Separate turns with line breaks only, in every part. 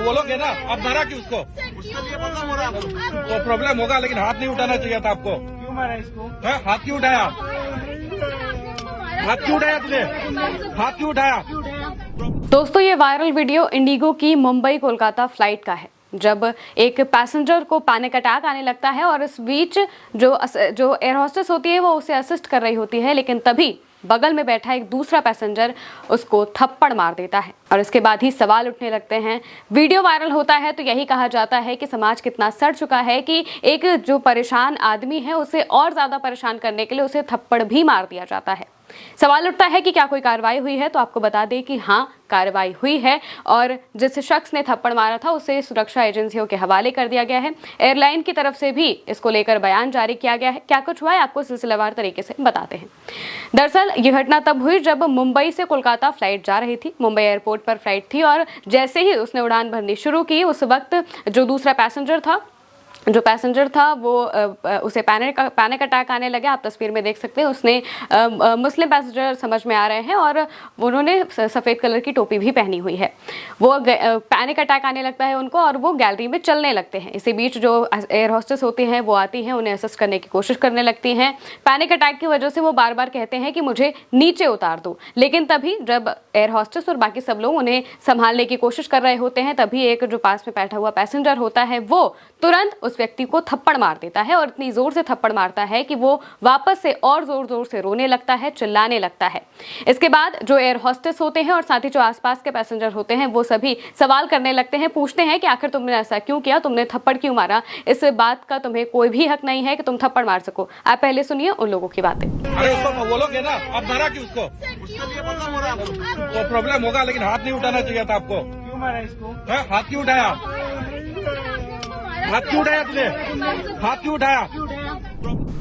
बोलोगे ना, आप मारा क्यों उसको?
उसके लिए प्रॉब्लम हो रहा है आपको?
तो प्रॉब्लम होगा, लेकिन हाथ नहीं उठाना चाहिए था आपको।
क्यों मारा इसको?
हाथ क्यों उठाया? हाथ क्यों उठाया तुझे? हाथ क्यों उठाया?
दोस्तों, ये वायरल वीडियो इंडिगो की मुंबई कोलकाता फ्लाइट का है, जब एक पैसेंजर को पैनिक अटैक आने लगता है और इस बीच जो एयर होस्टेस होती है वो उसे असिस्ट कर रही होती है, लेकिन तभी बगल में बैठा एक दूसरा पैसेंजर उसको थप्पड़ मार देता है और इसके बाद ही सवाल उठने लगते हैं। वीडियो वायरल होता है तो यही कहा जाता है कि समाज कितना सड़ चुका है कि एक जो परेशान आदमी है उसे और ज्यादा परेशान करने के लिए उसे थप्पड़ भी मार दिया जाता है। सवाल उठता है कि क्या कोई कार्रवाई हुई है, तो आपको बता दें कि हाँ, कार्रवाई हुई है और जिस शख्स ने थप्पड़ मारा था उसे सुरक्षा एजेंसियों के हवाले कर दिया गया है। एयरलाइन की तरफ से भी इसको लेकर बयान जारी किया गया है। क्या कुछ हुआ है आपको सिलसिलेवार तरीके से बताते हैं। दरअसल ये घटना तब हुई जब मुंबई से कोलकाता फ्लाइट जा रही थी। मुंबई एयरपोर्ट पर फ्लाइट थी और जैसे ही उसने उड़ान भरनी शुरू की, उस वक्त जो दूसरा पैसेंजर था वो उसे पैनिक अटैक आने लगे। आप तस्वीर में देख सकते हैं, उसने मुस्लिम पैसेंजर समझ में आ रहे हैं और उन्होंने सफ़ेद कलर की टोपी भी पहनी हुई है। वो पैनिक अटैक आने लगता है उनको और वो गैलरी में चलने लगते हैं। इसी बीच जो एयर होस्टेस होती हैं वो आती हैं, उन्हें असिस्ट करने की कोशिश करने लगती हैं। पैनिक अटैक की वजह से वो बार बार कहते हैं कि मुझे नीचे उतार दो, लेकिन तभी जब एयर होस्टेस और बाकी सब लोग उन्हें संभालने की कोशिश कर रहे होते हैं, तभी एक जो पास में बैठा हुआ पैसेंजर होता है वो तुरंत उस व्यक्ति को थप्पड़ मार देता है और इतनी जोर से थप्पड़ मारता है कि वो वापस से और जोर से रोने लगता है, चिल्लाने लगता है। इसके बाद जो एयर होस्टेस होते हैं और साथ ही जो आसपास के पैसेंजर होते हैं वो सभी सवाल करने लगते हैं, पूछते हैं कि आखिर तुमने ऐसा क्यों किया, तुमने थप्पड़ क्यों मारा, इस बात का तुम्हें कोई भी हक नहीं है कि तुम थप्पड़ मार सको। आप पहले सुनिए उन लोगों की बातें।
अरे उसको बोलोगे ना, आप मारा क्यों उसको?
उसके लिए प्रॉब्लम हो रहा है आपको?
तो प्रॉब्लम होगा, लेकिन हाथ नहीं उठाना चाहिए था आपको।
क्यों मारा इसको?
हाथ क्यों उठाया? हाथ क्यों उठाया तुझे? हाथ क्यों उठाया?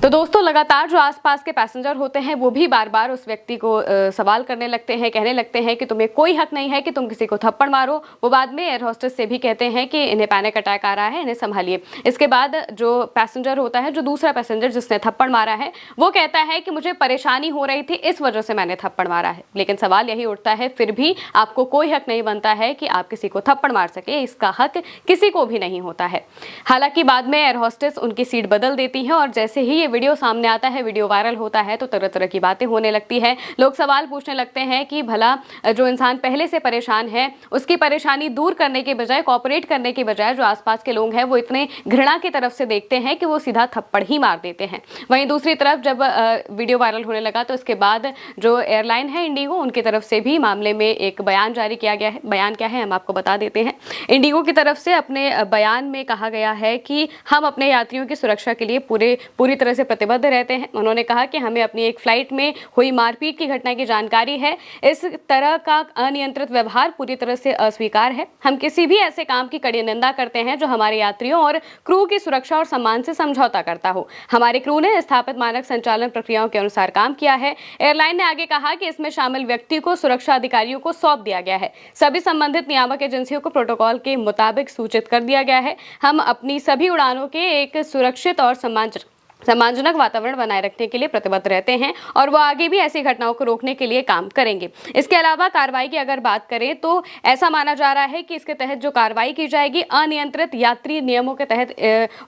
तो दोस्तों, लगातार जो आसपास के पैसेंजर होते हैं वो भी बार बार उस व्यक्ति को सवाल करने लगते हैं, कहने लगते हैं कि तुम्हें कोई हक नहीं है कि तुम किसी को थप्पड़ मारो। वो बाद में एयर होस्टेस से भी कहते हैं कि इन्हें पैनिक अटैक आ रहा है, इन्हें संभालिए। इसके बाद जो पैसेंजर होता है, जो दूसरा पैसेंजर जिसने थप्पड़ मारा है, वो कहता है कि मुझे परेशानी हो रही थी, इस वजह से मैंने थप्पड़ मारा है। लेकिन सवाल यही उठता है, फिर भी आपको कोई हक नहीं बनता है कि आप किसी को थप्पड़ मार सके, इसका हक किसी को भी नहीं होता है। हालांकि बाद में एयर होस्टेस उनकी सीट बदल देती है और जैसे ही ये वीडियो सामने आता है, वीडियो वायरल होता है, तो तरह तरह की बातें होने लगती है। लोग सवाल पूछने लगते हैं कि भला जो इंसान पहले से परेशान है उसकी परेशानी दूर करने के बजाय, कोऑपरेट करने के बजाय जो आसपास के लोग हैं वो इतने घृणा की तरफ से देखते हैं कि वो सीधा थप्पड़ ही मार देते हैं। वहीं दूसरी तरफ जब वीडियो वायरल होने लगा तो इसके बाद जो एयरलाइन है इंडिगो, उनकी तरफ से भी मामले में एक बयान जारी किया गया है। बयान क्या है हम आपको बता देते हैं। इंडिगो की तरफ से अपने बयान में कहा गया है कि हम अपने यात्रियों की सुरक्षा के लिए पूरी तरह से प्रतिबद्ध रहते हैं। उन्होंने कहा कि हमें अपनी एक फ्लाइट में हुई मारपीट की घटना की जानकारी है। इस तरह का अनियंत्रित व्यवहार पूरी तरह से अस्वीकार है। हम किसी भी ऐसे काम की कड़ी निंदा करते हैं जो हमारे यात्रियों और क्रू की सुरक्षा और सम्मान से समझौता करता हो। हमारे क्रू ने स्थापित मानक संचालन प्रक्रियाओं के अनुसार काम किया है। एयरलाइन ने आगे कहा कि इसमें शामिल व्यक्ति को सुरक्षा अधिकारियों को सौंप दिया गया है। सभी संबंधित नियामक एजेंसियों को प्रोटोकॉल के मुताबिक सूचित कर दिया गया है। हम अपनी सभी उड़ानों के एक सुरक्षित और सम्मानजनक वातावरण बनाए रखने के लिए प्रतिबद्ध रहते हैं और वो आगे भी ऐसी घटनाओं को रोकने के लिए काम करेंगे। इसके अलावा कार्रवाई की अगर बात करें तो ऐसा माना जा रहा है कि इसके तहत जो कार्रवाई की जाएगी, अनियंत्रित यात्री नियमों के तहत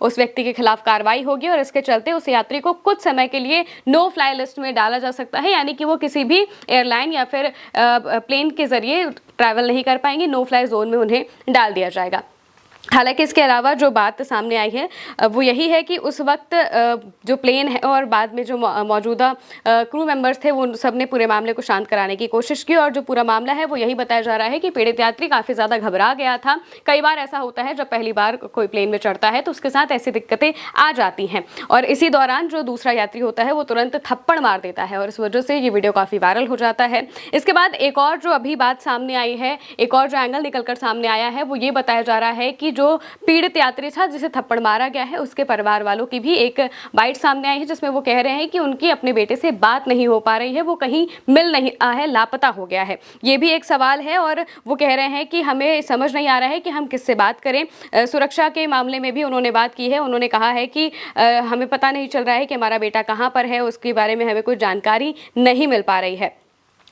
उस व्यक्ति के खिलाफ कार्रवाई होगी और इसके चलते उस यात्री को कुछ समय के लिए नो फ्लाई लिस्ट में डाला जा सकता है, यानी कि वो किसी भी एयरलाइन या फिर प्लेन के जरिए ट्रैवल नहीं कर पाएंगे। नो फ्लाई जोन में उन्हें डाल दिया जाएगा। हालांकि इसके अलावा जो बात सामने आई है वो यही है कि उस वक्त जो प्लेन है और बाद में जो मौजूदा क्रू मेंबर्स थे वो सब ने पूरे मामले को शांत कराने की कोशिश की और जो पूरा मामला है वो यही बताया जा रहा है कि पीड़ित यात्री काफ़ी ज़्यादा घबरा गया था। कई बार ऐसा होता है जब पहली बार कोई प्लेन में चढ़ता है तो उसके साथ ऐसी दिक्कतें आ जाती हैं और इसी दौरान जो दूसरा यात्री होता है वो तुरंत थप्पड़ मार देता है और इस वजह से ये वीडियो काफ़ी वायरल हो जाता है। इसके बाद एक और जो अभी बात सामने आई है, एक और जो एंगल निकलकर सामने आया है वो ये बताया जा रहा है कि जो पीड़ित यात्री था जिसे थप्पड़ मारा गया है उसके परिवार वालों की भी एक बाइट सामने आई है जिसमें वो कह रहे हैं कि उनकी अपने बेटे से बात नहीं हो पा रही है, वो कहीं मिल नहीं रहा है, लापता हो गया है। ये भी एक सवाल है और वो कह रहे हैं कि हमें समझ नहीं आ रहा है कि हम किससे बात करें। सुरक्षा के मामले में भी उन्होंने बात की है। उन्होंने कहा है कि हमें पता नहीं चल रहा है कि हमारा बेटा कहाँ पर है, उसके बारे में हमें कोई जानकारी नहीं मिल पा रही है।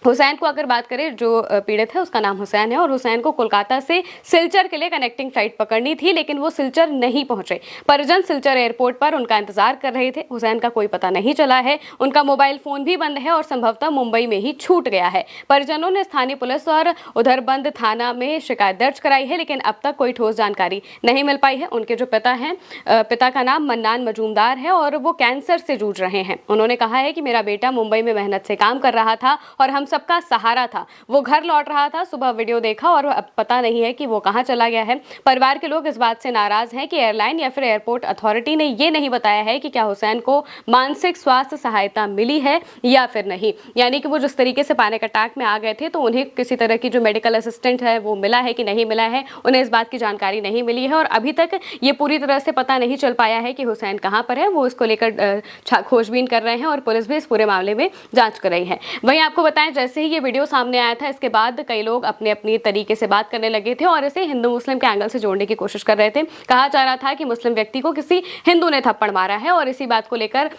हुसैन को अगर बात करें, जो पीड़ित है उसका नाम हुसैन है और हुसैन को कोलकाता से सिलचर के लिए कनेक्टिंग फ्लाइट पकड़नी थी, लेकिन वो सिलचर नहीं पहुंचे। परिजन सिलचर एयरपोर्ट पर उनका इंतजार कर रहे थे। हुसैन का कोई पता नहीं चला है, उनका मोबाइल फोन भी बंद है और संभवतः मुंबई में ही छूट गया है। परिजनों ने स्थानीय पुलिस और उधर बंद थाना में शिकायत दर्ज कराई है, लेकिन अब तक कोई ठोस जानकारी नहीं मिल पाई है। उनके जो पिता हैं, पिता का नाम मन्नान मजूमदार है और वो कैंसर से जूझ रहे हैं। उन्होंने कहा है कि मेरा बेटा मुंबई में मेहनत से काम कर रहा था और हम सबका सहारा था। वो घर लौट रहा था, सुबह वीडियो देखा और अब पता नहीं है कि वो कहां चला गया है। परिवार के लोग इस बात से नाराज हैं कि एयरलाइन या फिर एयरपोर्ट अथॉरिटी ने ये नहीं बताया है कि क्या हुसैन को मानसिक स्वास्थ्य सहायता मिली है या फिर नहीं। यानी कि वो जिस तरीके से पैनिक अटैक में आ गए थे, तो उन्हें किसी तरह की जो मेडिकल असिस्टेंट है वो मिला है कि नहीं मिला है, उन्हें इस बात की जानकारी नहीं मिली है और अभी तक ये पूरी तरह से पता नहीं चल पाया है कि हुसैन कहां पर है। वो इसको लेकर खोजबीन कर रहे हैं और पुलिस भी इस पूरे मामले में जांच कर रही है। वहीं आपको बताएं, जैसे ही ये वीडियो सामने आया था, इसके बाद कई लोग अपने अपनी तरीके से बात करने लगे थे और इसे हिंदू मुस्लिम के एंगल से जोड़ने की कोशिश कर रहे थे। कहा जा रहा था कि मुस्लिम व्यक्ति को किसी हिंदू ने थप्पड़ मारा है और इसी बात को लेकर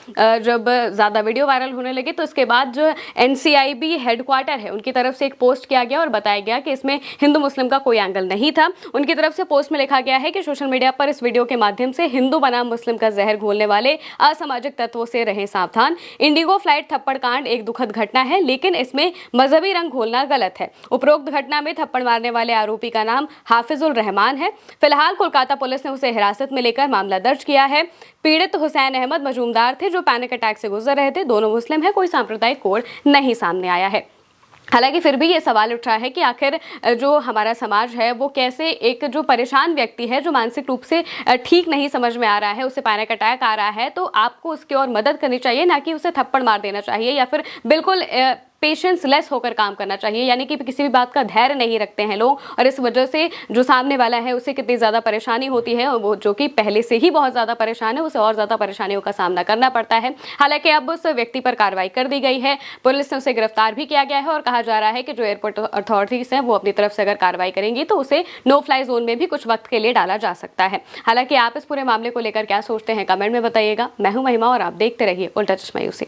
जब ज्यादा वीडियो वायरल होने लगे तो इसके बाद जो NCIB हेडक्वार्टर है उनकी तरफ से एक पोस्ट किया गया और बताया गया कि इसमें हिंदू मुस्लिम का कोई एंगल नहीं था। उनकी तरफ से पोस्ट में लिखा गया है कि सोशल मीडिया पर इस वीडियो के माध्यम से हिंदू बनाम मुस्लिम का जहर घोलने वाले असामाजिक तत्वों से रहें सावधान। इंडिगो फ्लाइट थप्पड़ कांड एक दुखद घटना है, लेकिन इसमें मजहबी रंग घोलना गलत है। उपरोक्त घटना में थप्पड़ मारने वाले आरोपी का नाम हाफिजुल रहमान है। फिलहाल कोलकाता पुलिस ने उसे हिरासत में लेकर मामला दर्ज किया है। पीड़ित हुसैन अहमद मजूमदार थे जो पैनिक अटैक से गुजर रहे थे। दोनों मुस्लिम हैं, कोई सांप्रदायिक कोड नहीं सामने आया है। हालांकि फिर भी ये सवाल उठ रहा है कि आखिर जो हमारा समाज है वो कैसे एक जो परेशान व्यक्ति है, जो मानसिक रूप से ठीक नहीं समझ में आ रहा है, उसे पैनिक अटैक आ रहा है, तो आपको उसकी और मदद करनी चाहिए, ना कि उसे थप्पड़ मार देना चाहिए या फिर बिल्कुल पेशेंस लेस होकर काम करना चाहिए। यानी कि किसी भी बात का धैर्य नहीं रखते हैं लोग और इस वजह से जो सामने वाला है उसे कितनी ज़्यादा परेशानी होती है, वो जो कि पहले से ही बहुत ज़्यादा परेशान है, उसे और ज़्यादा परेशानियों का सामना करना पड़ता है। हालांकि अब उस व्यक्ति पर कार्रवाई कर दी गई है, पुलिस ने उसे गिरफ्तार भी किया गया है और कहा जा रहा है कि जो एयरपोर्ट अथॉरिटीज हैं वो अपनी तरफ से अगर कार्रवाई करेंगी तो उसे नो फ्लाई जोन में भी कुछ वक्त के लिए डाला जा सकता है। हालांकि आप इस पूरे मामले को लेकर क्या सोचते हैं कमेंट में बताइएगा। मैं हूं महिमा और आप देखते रहिए उल्टा चश्मा यूसी।